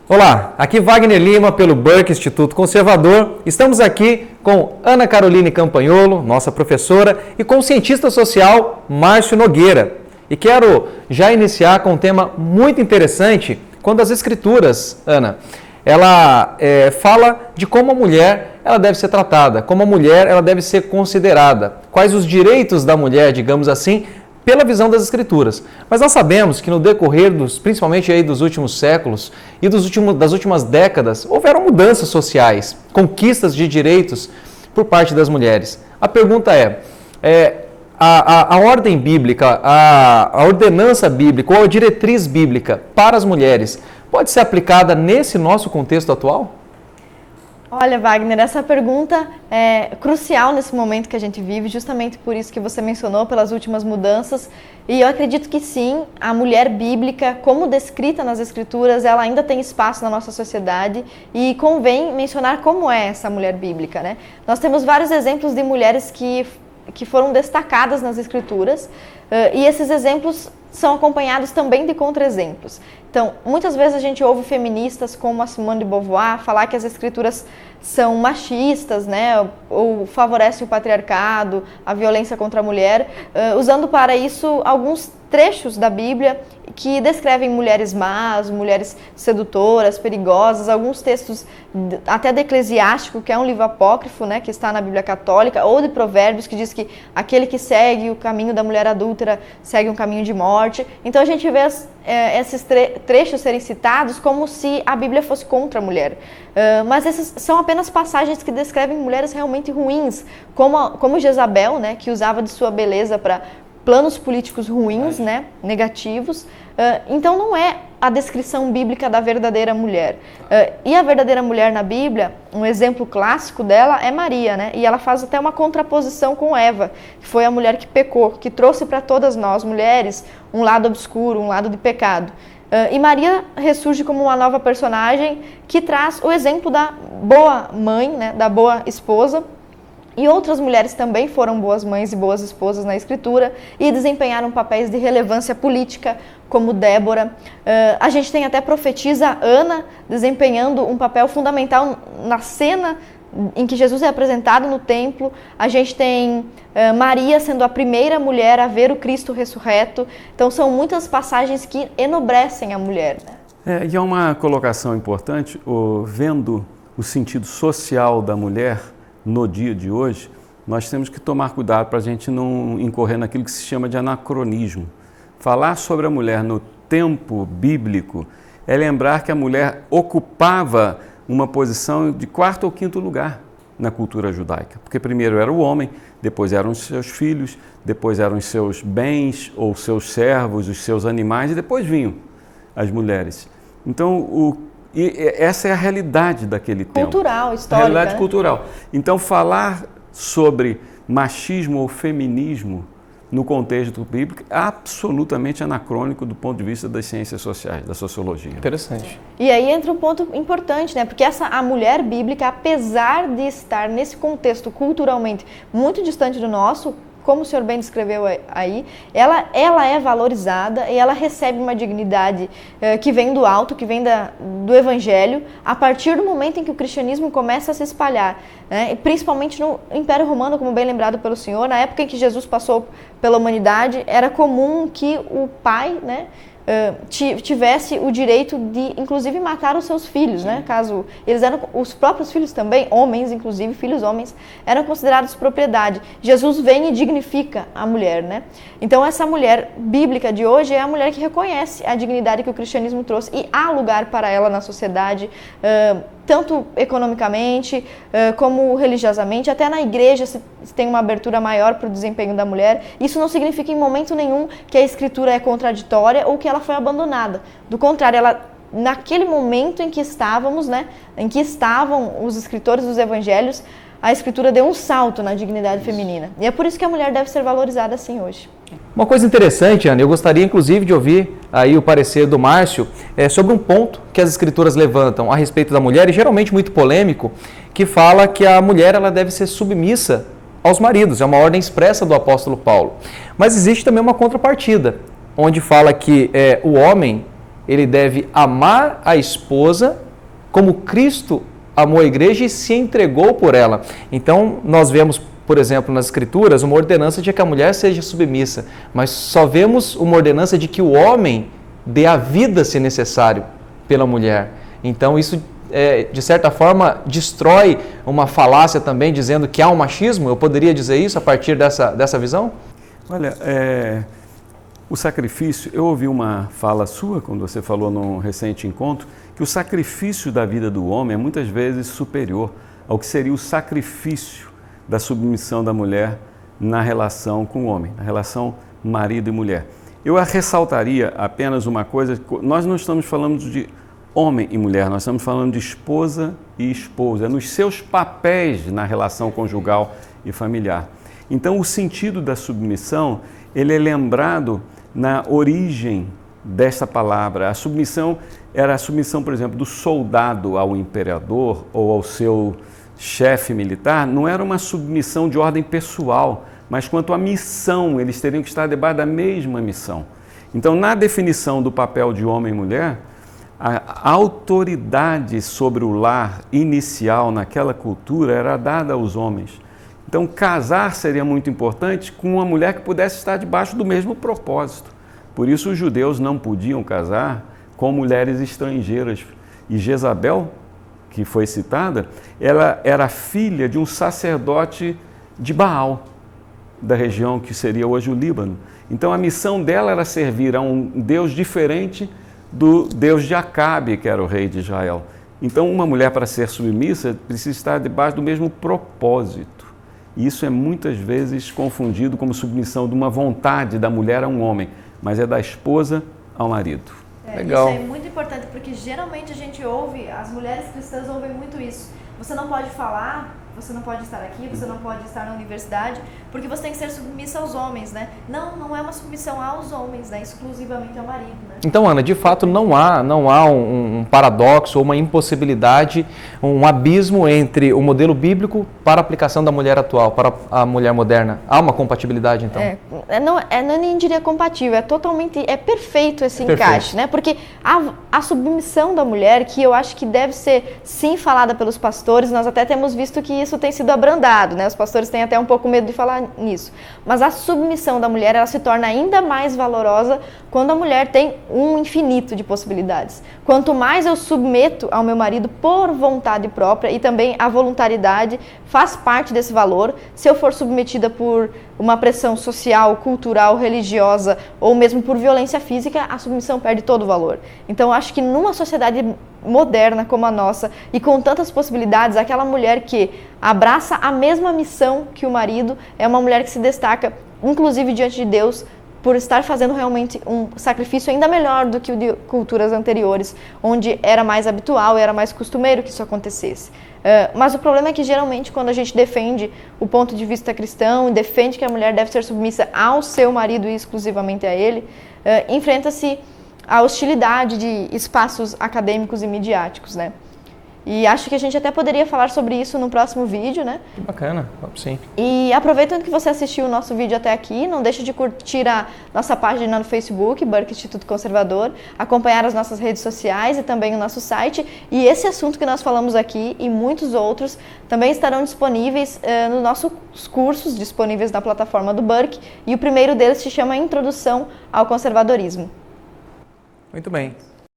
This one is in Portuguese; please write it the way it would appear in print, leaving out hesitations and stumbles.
Olá, aqui Wagner Lima pelo Burke Instituto Conservador. Estamos aqui com Ana Caroline Campagnolo, nossa professora, e com o cientista social Márcio Nogueira. E quero já iniciar com um tema muito interessante, quando as Escrituras, Ana, ela fala de como a mulher ela deve ser tratada, como a mulher ela deve ser considerada, quais os direitos da mulher, digamos assim, pela visão das Escrituras. Mas nós sabemos que no decorrer principalmente aí dos últimos séculos e das últimas décadas, houveram mudanças sociais, conquistas de direitos por parte das mulheres. A pergunta a ordem bíblica, a ordenança bíblica ou a diretriz bíblica para as mulheres pode ser aplicada nesse nosso contexto atual? Olha, Wagner, essa pergunta é crucial nesse momento que a gente vive, justamente por isso que você mencionou, pelas últimas mudanças. E eu acredito que sim, a mulher bíblica, como descrita nas Escrituras, ela ainda tem espaço na nossa sociedade e convém mencionar como é essa mulher bíblica, né? Nós temos vários exemplos de mulheres que foram destacadas nas Escrituras e esses exemplos são acompanhados também de contra-exemplos. Então, muitas vezes a gente ouve feministas como a Simone de Beauvoir falar que as Escrituras são machistas, né, ou favorecem o patriarcado, a violência contra a mulher, usando para isso alguns trechos da Bíblia que descrevem mulheres más, mulheres sedutoras, perigosas, alguns textos até de Eclesiástico, que é um livro apócrifo, né, que está na Bíblia Católica, ou de Provérbios, que diz que aquele que segue o caminho da mulher adúltera segue um caminho de morte. Então a gente vê esses trechos serem citados como se a Bíblia fosse contra a mulher. Mas essas são apenas passagens que descrevem mulheres realmente ruins, como Jezabel, né, que usava de sua beleza para planos políticos ruins, né, negativos. Então não é a descrição bíblica da verdadeira mulher. E a verdadeira mulher na Bíblia, um exemplo clássico dela é Maria, né? E ela faz até uma contraposição com Eva, que foi a mulher que pecou, que trouxe para todas nós mulheres um lado obscuro, um lado de pecado. E Maria ressurge como uma nova personagem que traz o exemplo da boa mãe, né, da boa esposa. E outras mulheres também foram boas mães e boas esposas na Escritura e desempenharam papéis de relevância política, como Débora. A gente tem até a profetisa Ana desempenhando um papel fundamental na cena em que Jesus é apresentado no templo. A gente tem Maria sendo a primeira mulher a ver o Cristo ressurreto. Então são muitas passagens que enobrecem a mulher, né? E é uma colocação importante, vendo o sentido social da mulher no dia de hoje, nós temos que tomar cuidado para a gente não incorrer naquilo que se chama de anacronismo. Falar sobre a mulher no tempo bíblico é lembrar que a mulher ocupava uma posição de quarto ou quinto lugar na cultura judaica, porque primeiro era o homem, depois eram os seus filhos, depois eram os seus bens ou seus servos, os seus animais, e depois vinham as mulheres. Então, essa é a realidade daquele tempo. Cultural, histórica. A realidade cultural. Então, falar sobre machismo ou feminismo no contexto bíblico é absolutamente anacrônico do ponto de vista das ciências sociais, da sociologia. Interessante. E aí entra um ponto importante, né? Porque a mulher bíblica, apesar de estar nesse contexto culturalmente muito distante do nosso, como o senhor bem descreveu aí, ela é valorizada e ela recebe uma dignidade que vem do alto, que vem do Evangelho, a partir do momento em que o cristianismo começa a se espalhar, né? E principalmente no Império Romano, como bem lembrado pelo senhor, na época em que Jesus passou pela humanidade, era comum que o pai, né, tivesse o direito de, inclusive, matar os seus filhos, né? Caso eles eram, os próprios filhos também, homens, inclusive, filhos homens, eram considerados propriedade. Jesus vem e dignifica a mulher, né? Então, essa mulher bíblica de hoje é a mulher que reconhece a dignidade que o cristianismo trouxe e há lugar para ela na sociedade, tanto economicamente como religiosamente, até na igreja se tem uma abertura maior para o desempenho da mulher. Isso não significa em momento nenhum que a Escritura é contraditória ou que ela foi abandonada. Do contrário, naquele momento em que estávamos, né, em que estavam os escritores dos evangelhos, a Escritura deu um salto na dignidade feminina. E é por isso que a mulher deve ser valorizada assim hoje. Uma coisa interessante, Ana, eu gostaria inclusive de ouvir aí o parecer do Márcio sobre um ponto que as Escrituras levantam a respeito da mulher, e geralmente muito polêmico, que fala que a mulher ela deve ser submissa aos maridos, é uma ordem expressa do apóstolo Paulo. Mas existe também uma contrapartida, onde fala que o homem ele deve amar a esposa como Cristo amou a igreja e se entregou por ela. Então, nós vemos, por exemplo, nas Escrituras, uma ordenança de que a mulher seja submissa, mas só vemos uma ordenança de que o homem dê a vida, se necessário, pela mulher. Então, isso, de certa forma, destrói uma falácia também, dizendo que há um machismo. Eu poderia dizer isso a partir dessa visão? Olha, o sacrifício, eu ouvi uma fala sua, quando você falou num recente encontro, que o sacrifício da vida do homem é muitas vezes superior ao que seria o sacrifício da submissão da mulher na relação com o homem, na relação marido e mulher. Eu ressaltaria apenas uma coisa: nós não estamos falando de homem e mulher, nós estamos falando de esposa e esposa, nos seus papéis na relação conjugal e familiar. Então, o sentido da submissão, ele é lembrado na origem desta palavra. A submissão era a submissão, por exemplo, do soldado ao imperador ou ao seu chefe militar. Não era uma submissão de ordem pessoal, mas quanto à missão, eles teriam que estar debaixo da mesma missão. Então, na definição do papel de homem e mulher, a autoridade sobre o lar inicial naquela cultura era dada aos homens. Então, casar seria muito importante com uma mulher que pudesse estar debaixo do mesmo propósito. Por isso, os judeus não podiam casar com mulheres estrangeiras. E Jezabel, que foi citada, ela era filha de um sacerdote de Baal, da região que seria hoje o Líbano. Então, a missão dela era servir a um Deus diferente do Deus de Acabe, que era o rei de Israel. Então, uma mulher, para ser submissa, precisa estar debaixo do mesmo propósito. E isso é muitas vezes confundido como submissão de uma vontade da mulher a um homem, mas é da esposa ao marido. Legal. Isso é muito importante, porque geralmente a gente ouve, as mulheres cristãs ouvem muito isso. Você não pode falar, você não pode estar aqui, você não pode estar na universidade, porque você tem que ser submissa aos homens, né? Não é uma submissão aos homens, né? Exclusivamente ao marido, né? Então, Ana, de fato não há um paradoxo ou uma impossibilidade, um abismo entre o modelo bíblico para a aplicação da mulher atual, para a mulher moderna. Há uma compatibilidade, então? Não nem diria compatível, é perfeito esse encaixe, né? Porque a submissão da mulher, que eu acho que deve ser sim falada pelos pastores, nós até temos visto que isso tem sido abrandado, né? Os pastores têm até um pouco medo de falar nisso. Mas a submissão da mulher, ela se torna ainda mais valorosa quando a mulher tem um infinito de possibilidades. Quanto mais eu submeto ao meu marido por vontade própria, e também a voluntariedade faz parte desse valor, se eu for submetida por uma pressão social, cultural, religiosa ou mesmo por violência física, a submissão perde todo o valor. Então, eu acho que numa sociedade moderna como a nossa e com tantas possibilidades, aquela mulher que abraça a mesma missão que o marido é uma mulher que se destaca, inclusive diante de Deus, por estar fazendo realmente um sacrifício ainda melhor do que o de culturas anteriores, onde era mais habitual, era mais costumeiro que isso acontecesse. Mas o problema é que geralmente quando a gente defende o ponto de vista cristão, defende que a mulher deve ser submissa ao seu marido e exclusivamente a ele, enfrenta-se a hostilidade de espaços acadêmicos e midiáticos, né? E acho que a gente até poderia falar sobre isso no próximo vídeo, né? Que bacana, sim. E aproveitando que você assistiu o nosso vídeo até aqui, não deixe de curtir a nossa página no Facebook, Burke Instituto Conservador, acompanhar as nossas redes sociais e também o nosso site. E esse assunto que nós falamos aqui e muitos outros também estarão disponíveis nos nossos cursos disponíveis na plataforma do Burke. E o primeiro deles se chama Introdução ao Conservadorismo. Muito bem.